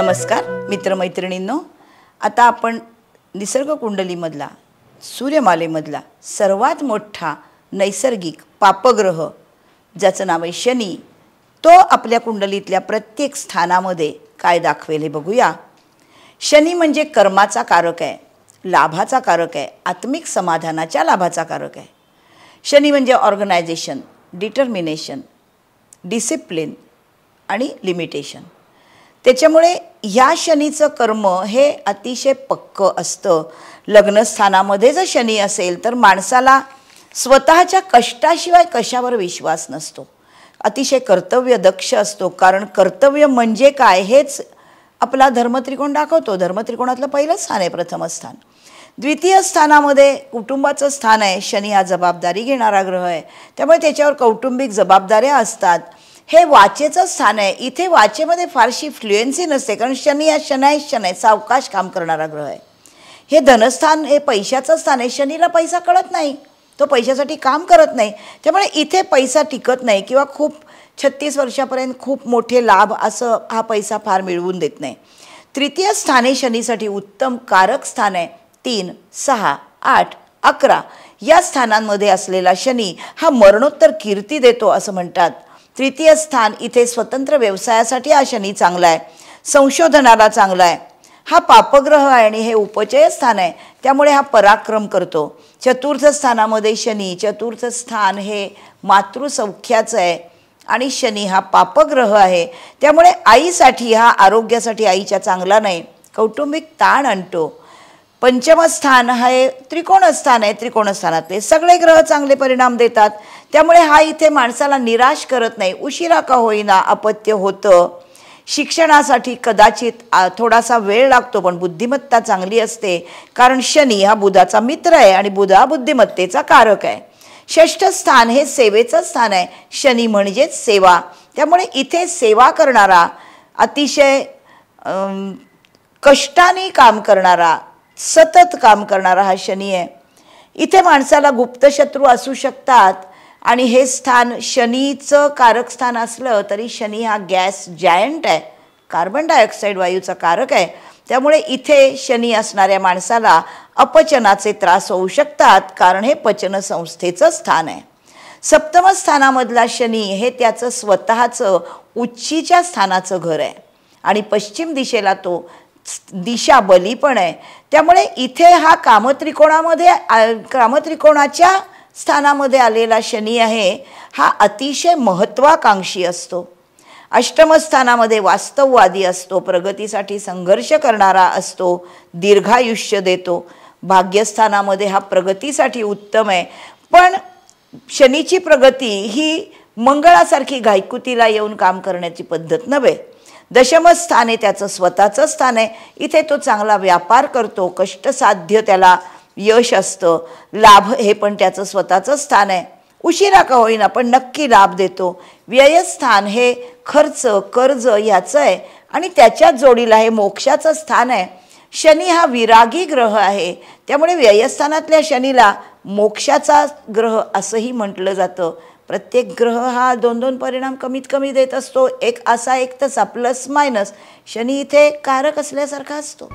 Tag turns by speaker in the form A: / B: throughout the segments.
A: नमस्कार मित्रमैत्रिणींनो, आता आपण निसर्ग कुंडलीमधला सूर्यमालेमधला सर्वात मोठा नैसर्गिक पापग्रह ज्याचं नाव आहे शनी, तो आपल्या कुंडलीतल्या प्रत्येक स्थानामध्ये काय दाखवेल हे बघूया। शनी म्हणजे कर्माचा कारक आहे, लाभाचा कारक आहे, आत्मिक समाधानाच्या लाभाचा कारक आहे। शनी म्हणजे ऑर्गनायझेशन, डिटर्मिनेशन, डिसिप्लिन आणि लिमिटेशन। त्याच्यामुळे ह्या शनीचं कर्म हे अतिशय पक्कं असतं। लग्नस्थानामध्ये जर शनी असेल तर माणसाला स्वतःच्या कष्टाशिवाय कशावर विश्वास नसतो, अतिशय कर्तव्यदक्ष असतो। कारण कर्तव्य म्हणजे काय हेच आपला धर्मत्रिकोण दाखवतो। धर्मत्रिकोणातलं पहिलं स्थान आहे प्रथम स्थान। द्वितीय स्थानामध्ये कुटुंबाचं स्थान आहे। शनी हा जबाबदारी घेणारा ग्रह आहे, त्यामुळे त्याच्यावर कौटुंबिक जबाबदाऱ्या असतात। हे वाचेचं स्थान आहे। इथे वाचेमध्ये फारशी फ्लुएन्सी नसते, कारण शनी हा शनायश्चन आहे, सावकाश काम करणारा ग्रह आहे। हे धनस्थान हे पैशाचं स्थान आहे। शनीला पैसा कळत नाही, तो पैशासाठी काम करत नाही, त्यामुळे इथे पैसा टिकत नाही किंवा खूप 36 वर्षापर्यंत खूप मोठे लाभ असं हा पैसा फार मिळवून देत नाही। तृतीय स्थान हे शनीसाठी उत्तम कारक स्थान आहे। 3, 6, 8, 11 या स्थानांमध्ये असलेला शनी हा मरणोत्तर कीर्ती देतो असं म्हणतात। तृतीय स्थान इथे स्वतंत्र व्यवसायासाठी हा शनी चांगला आहे, संशोधनाला चांगला आहे। हा पापग्रह आहे आणि हे उपचय स्थान आहे, त्यामुळे हा पराक्रम करतो। चतुर्थ स्थानामध्ये शनी, चतुर्थ स्थान हे मातृसौख्याचं आहे आणि शनी हा पापग्रह आहे, त्यामुळे आईसाठी हा आरोग्यासाठी आईच्या चांगला नाही, कौटुंबिक ताण आणतो। पंचम स्थान हे त्रिकोण स्थान आहे। त्रिकोण स्थानातले सगळे ग्रह चांगले परिणाम देतात, त्यामुळे हा इथे माणसाला निराश करत नाही। उशिरा का होईना अपत्य होतं, शिक्षणासाठी कदाचित थोडासा वेळ लागतो, पण बुद्धिमत्ता चांगली असते, कारण शनी हा बुधाचा मित्र आहे आणि बुध हा बुद्धिमत्तेचा कारक आहे। षष्ठ स्थान हे सेवेचं स्थान आहे। शनी म्हणजेच सेवा, त्यामुळे इथे सेवा करणारा, अतिशय कष्टाने काम करणारा, सतत काम करणारा हा शनी आहे। इथे माणसाला गुप्तशत्रू असू शकतात आणि हे स्थान शनीचं कारक स्थान असलं तरी शनी हा गॅस जायंट आहे, कार्बन डायऑक्साईड वायूचा कारक आहे, त्यामुळे इथे शनी असणाऱ्या माणसाला अपचनाचे त्रास होऊ शकतात, कारण हे पचन संस्थेचं स्थान आहे। सप्तम स्थानामधला शनी हे त्याचं स्वतःचं उच्चीच्या स्थानाचं घर आहे आणि पश्चिम दिशेला तो दिशा बली पण आहे, त्यामुळे इथे हा कामत्रिकोणाच्या स्थानामध्ये आलेला शनी आहे, हा अतिशय महत्त्वाकांक्षी असतो। अष्टम स्थानामध्ये वास्तववादी असतो, प्रगतीसाठी संघर्ष करणारा असतो, दीर्घायुष्य देतो। भाग्यस्थानामध्ये हा प्रगतीसाठी उत्तम आहे, पण शनीची प्रगती ही मंगळासारखी घाईकुतीला येऊन काम करण्याची पद्धत नव्हे। दशम स्थान हे त्याचं स्वतःचं स्थान आहे, इथे तो चांगला व्यापार करतो, कष्टसाध्य त्याला यश असतं। लाभ हे पण त्याचं स्वतःचं स्थान आहे, उशिरा का होईना पण नक्की लाभ देतो। व्ययस्थान हे खर्च कर्ज ह्याचं आहे आणि त्याच्याच जोडीला हे मोक्षाचं स्थान आहे। शनी हा विरागी ग्रह आहे, त्यामुळे व्ययस्थानातल्या शनीला मोक्षाचा ग्रह असंही म्हटलं जातं। प्रत्येक ग्रह हा 2-2 परिणाम कमीत कमी देत असतो, एक असा एक तसा, प्लस मायनस। शनी इथे कारक असल्यासारखा असतो।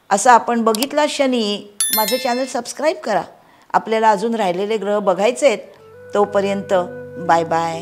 A: असं आपण बघितला शनी। माझं चॅनल सबस्क्राईब करा, आपल्याला अजून राहिलेले ग्रह बघायचे आहेत। तोपर्यंत बाय बाय।